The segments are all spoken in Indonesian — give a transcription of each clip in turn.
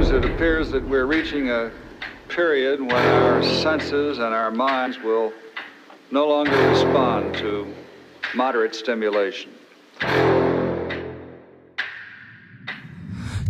news, it appears that we're reaching a period when our senses and our minds will no longer respond to moderate stimulation.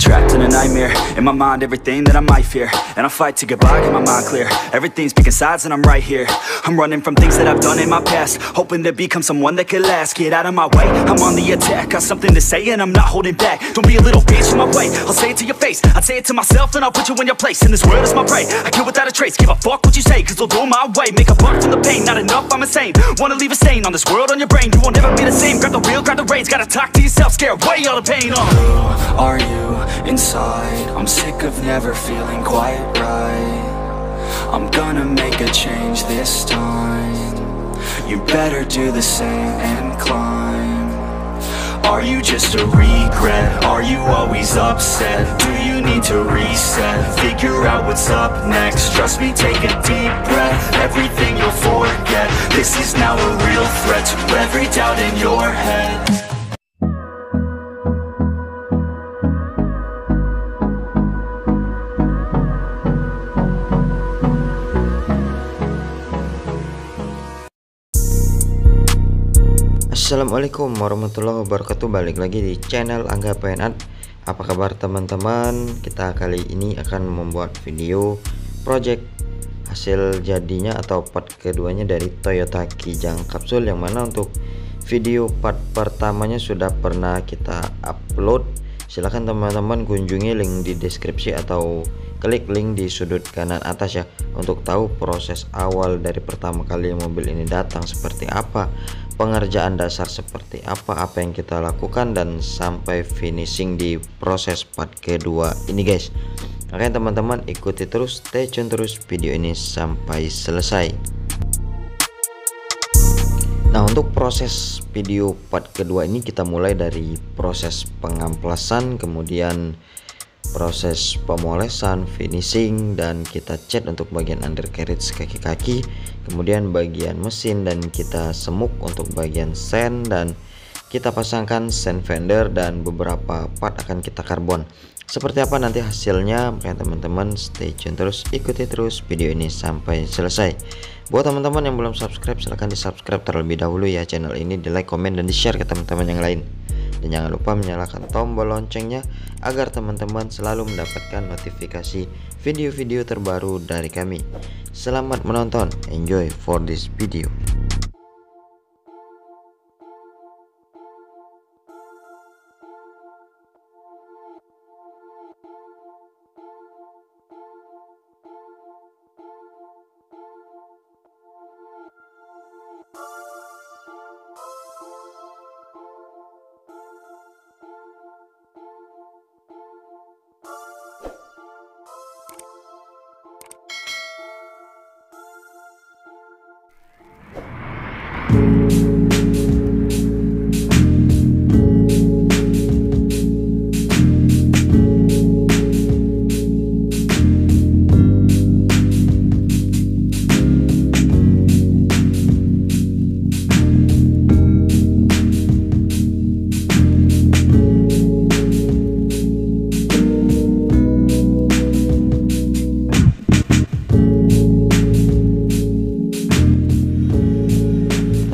Trapped in a nightmare, in my mind everything that I might fear, and I fight to get by, get my mind clear. Everything's picking sides and I'm right here. I'm running from things that I've done in my past, hoping to become someone that could last. Get out of my way, I'm on the attack. Got something to say and I'm not holding back. Don't be a little bitch in my way, I'll say it to your face. I'd say it to myself and I'll put you in your place. And this world is my prey, I kill without a trace. Give a fuck what you say, cause they'll do my way. Make a buck from the pain, not enough, I'm insane. Wanna leave a stain on this world, on your brain. You won't ever be the same, grab the wheel, grab the reins. Gotta talk to yourself, scare away all the pain. Who are you inside? I'm sick of never feeling quite right. I'm gonna make a change this time. You better do the same and climb. Are you just a regret? Are you always upset? Do you need to reset? Figure out what's up next. Trust me, take a deep breath. Everything you'll forget. This is now a real threat to every doubt in your head. Assalamualaikum warahmatullahi wabarakatuh. Balik lagi di channel Angga PNAD. Apa kabar teman-teman? Kita kali ini akan membuat video project hasil jadinya atau part keduanya dari Toyota Kijang Capsule, yang mana untuk video part pertamanya sudah pernah kita upload. Silahkan teman-teman kunjungi link di deskripsi atau klik link di sudut kanan atas ya, untuk tahu proses awal dari pertama kali mobil ini datang seperti apa, pengerjaan dasar seperti apa yang kita lakukan, dan sampai finishing di proses part kedua ini guys. Oke teman-teman, ikuti terus, stay tune terus video ini sampai selesai. Nah, untuk proses video part kedua ini kita mulai dari proses pengamplasan, kemudian proses pemolesan, finishing, dan kita cat untuk bagian undercarriage kaki-kaki, kemudian bagian mesin, dan kita semuk untuk bagian sen, dan kita pasangkan sen fender, dan beberapa part akan kita karbon. Seperti apa nanti hasilnya, makanya teman-teman stay tune terus, ikuti terus video ini sampai selesai. Buat teman-teman yang belum subscribe, silahkan di subscribe terlebih dahulu ya channel ini, di like, komen, dan di share ke teman-teman yang lain. Dan jangan lupa menyalakan tombol loncengnya agar teman-teman selalu mendapatkan notifikasi video-video terbaru dari kami. Selamat menonton, enjoy for this video.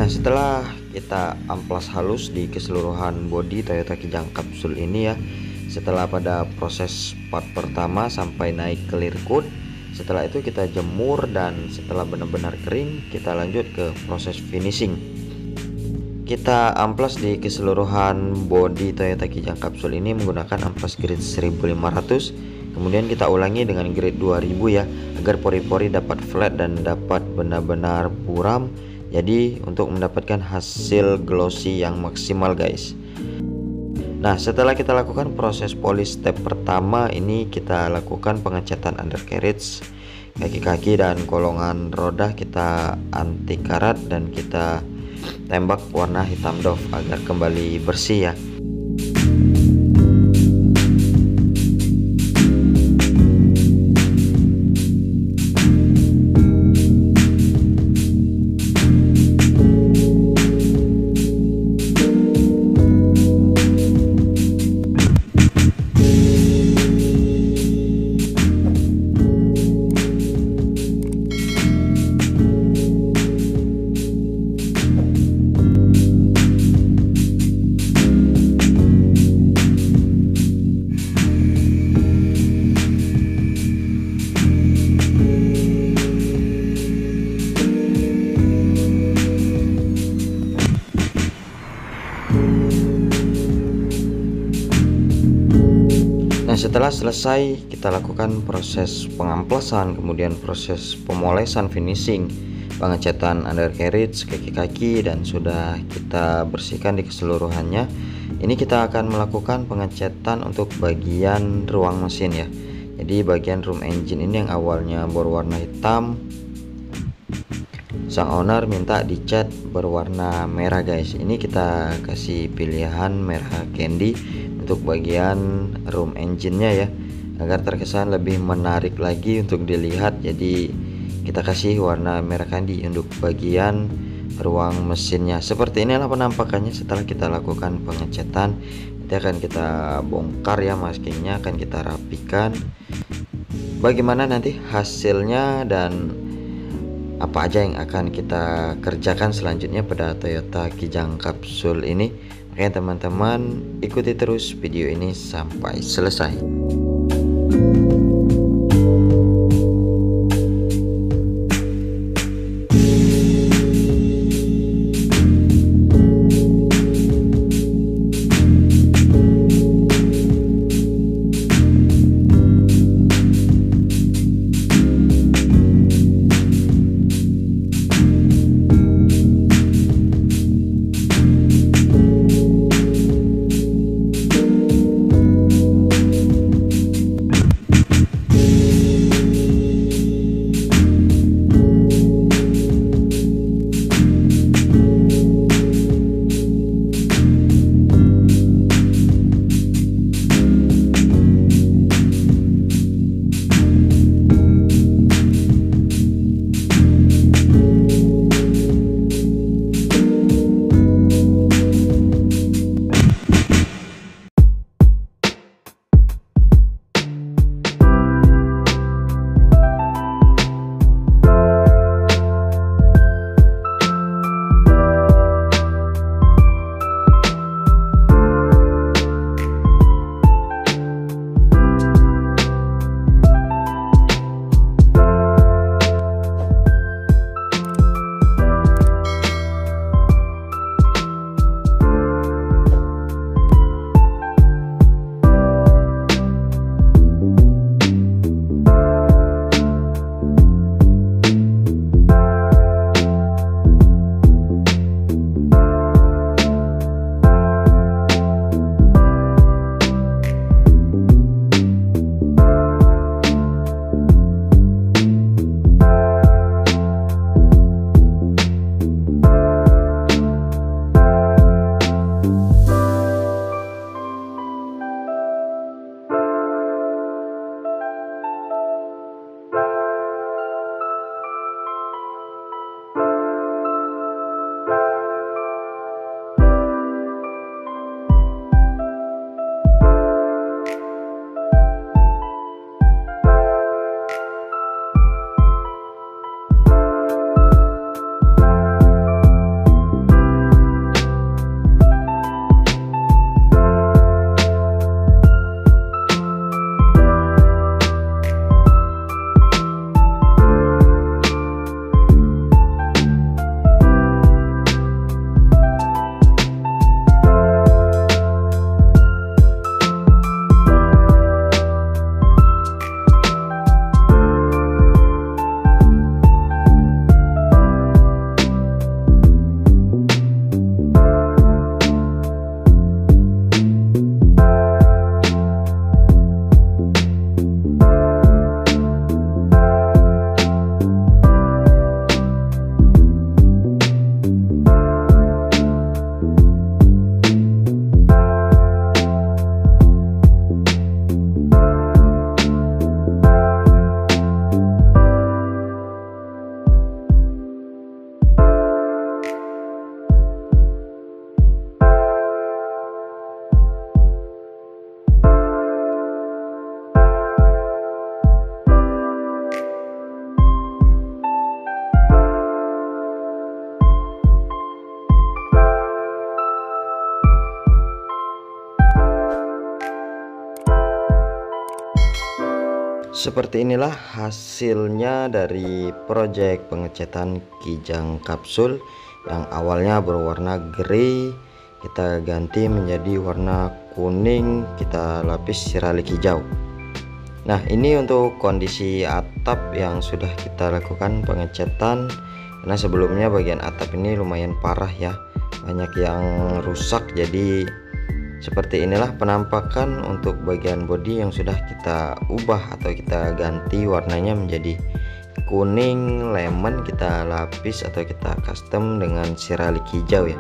Setelah kita amplas halus di keseluruhan bodi Toyota Kijang Capsule ini ya, setelah pada proses part pertama sampai naik clear coat, setelah itu kita jemur, dan setelah benar-benar kering kita lanjut ke proses finishing. Kita amplas di keseluruhan bodi Toyota Kijang Capsule ini menggunakan amplas grade 1500, kemudian kita ulangi dengan grade 2000 ya, agar pori-pori dapat flat dan dapat benar-benar buram. Jadi untuk mendapatkan hasil glossy yang maksimal guys. Nah, setelah kita lakukan proses polish step pertama ini, kita lakukan pengecatan undercarriage, kaki-kaki, dan kolongan roda kita anti karat, dan kita tembak warna hitam doff agar kembali bersih ya. setelah selesai kita lakukan proses pengamplesan, kemudian proses pemolesan finishing, pengecatan undercarriage, kaki-kaki, dan sudah kita bersihkan di keseluruhannya. Ini kita akan melakukan pengecatan untuk bagian ruang mesin ya. Jadi bagian room engine ini yang awalnya berwarna hitam, sang owner minta dicat berwarna merah guys. Ini kita kasih pilihan merah candy untuk bagian room engine-nya ya, agar terkesan lebih menarik lagi untuk dilihat. Jadi kita kasih warna merah candy untuk bagian ruang mesinnya. Seperti inilah penampakannya setelah kita lakukan pengecatan. Nanti akan kita bongkar ya, maskingnya akan kita rapikan. Bagaimana nanti hasilnya dan apa aja yang akan kita kerjakan selanjutnya pada Toyota Kijang Capsule ini. Makanya teman-teman ikuti terus video ini sampai selesai. Seperti inilah hasilnya dari proyek pengecatan Kijang Capsule yang awalnya berwarna grey, kita ganti menjadi warna kuning kita lapis siralik hijau. Nah, ini untuk kondisi atap yang sudah kita lakukan pengecatan, karena sebelumnya bagian atap ini lumayan parah ya, banyak yang rusak. Jadi seperti inilah penampakan untuk bagian bodi yang sudah kita ubah atau kita ganti warnanya menjadi kuning lemon, kita lapis atau kita custom dengan siralik hijau ya.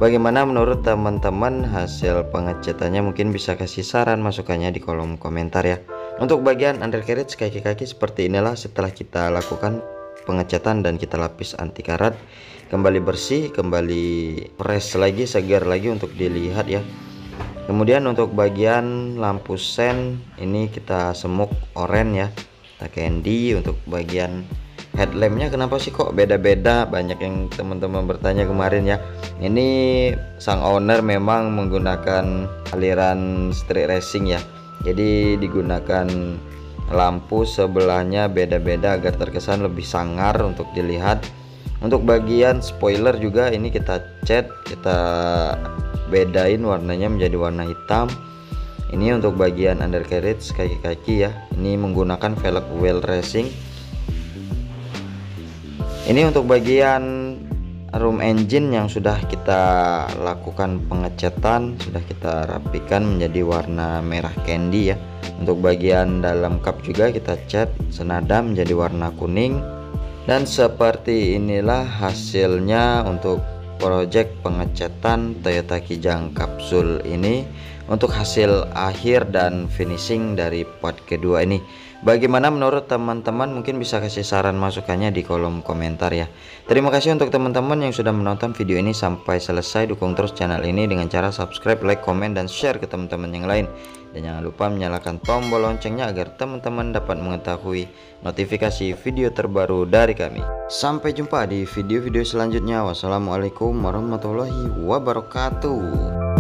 Bagaimana menurut teman-teman hasil pengecatannya? Mungkin bisa kasih saran masukannya di kolom komentar ya. Untuk bagian undercarriage kaki-kaki seperti inilah setelah kita lakukan pengecatan dan kita lapis anti karat, kembali bersih, kembali fresh lagi, segar lagi untuk dilihat ya. Kemudian untuk bagian lampu sen ini kita semuk oranye ya, kita candy. Untuk bagian headlampnya kenapa sih kok beda-beda, banyak yang teman-teman bertanya kemarin ya. Ini sang owner memang menggunakan aliran street racing ya, jadi digunakan lampu sebelahnya beda-beda agar terkesan lebih sangar untuk dilihat. Untuk bagian spoiler juga ini kita cat, kita bedain warnanya menjadi warna hitam. Ini untuk bagian undercarriage kaki-kaki ya, ini menggunakan velg wheel racing. Ini untuk bagian room engine yang sudah kita lakukan pengecatan, sudah kita rapikan menjadi warna merah candy ya. Untuk bagian dalam kap juga kita cat senada menjadi warna kuning. Dan seperti inilah hasilnya untuk project pengecatan Toyota Kijang kapsul ini, untuk hasil akhir dan finishing dari part kedua ini. Bagaimana menurut teman-teman? Mungkin bisa kasih saran masukannya di kolom komentar ya. Terima kasih untuk teman-teman yang sudah menonton video ini sampai selesai. Dukung terus channel ini dengan cara subscribe, like, komen, dan share ke teman-teman yang lain. Dan jangan lupa menyalakan tombol loncengnya agar teman-teman dapat mengetahui notifikasi video terbaru dari kami. Sampai jumpa di video-video selanjutnya. Wassalamualaikum warahmatullahi wabarakatuh.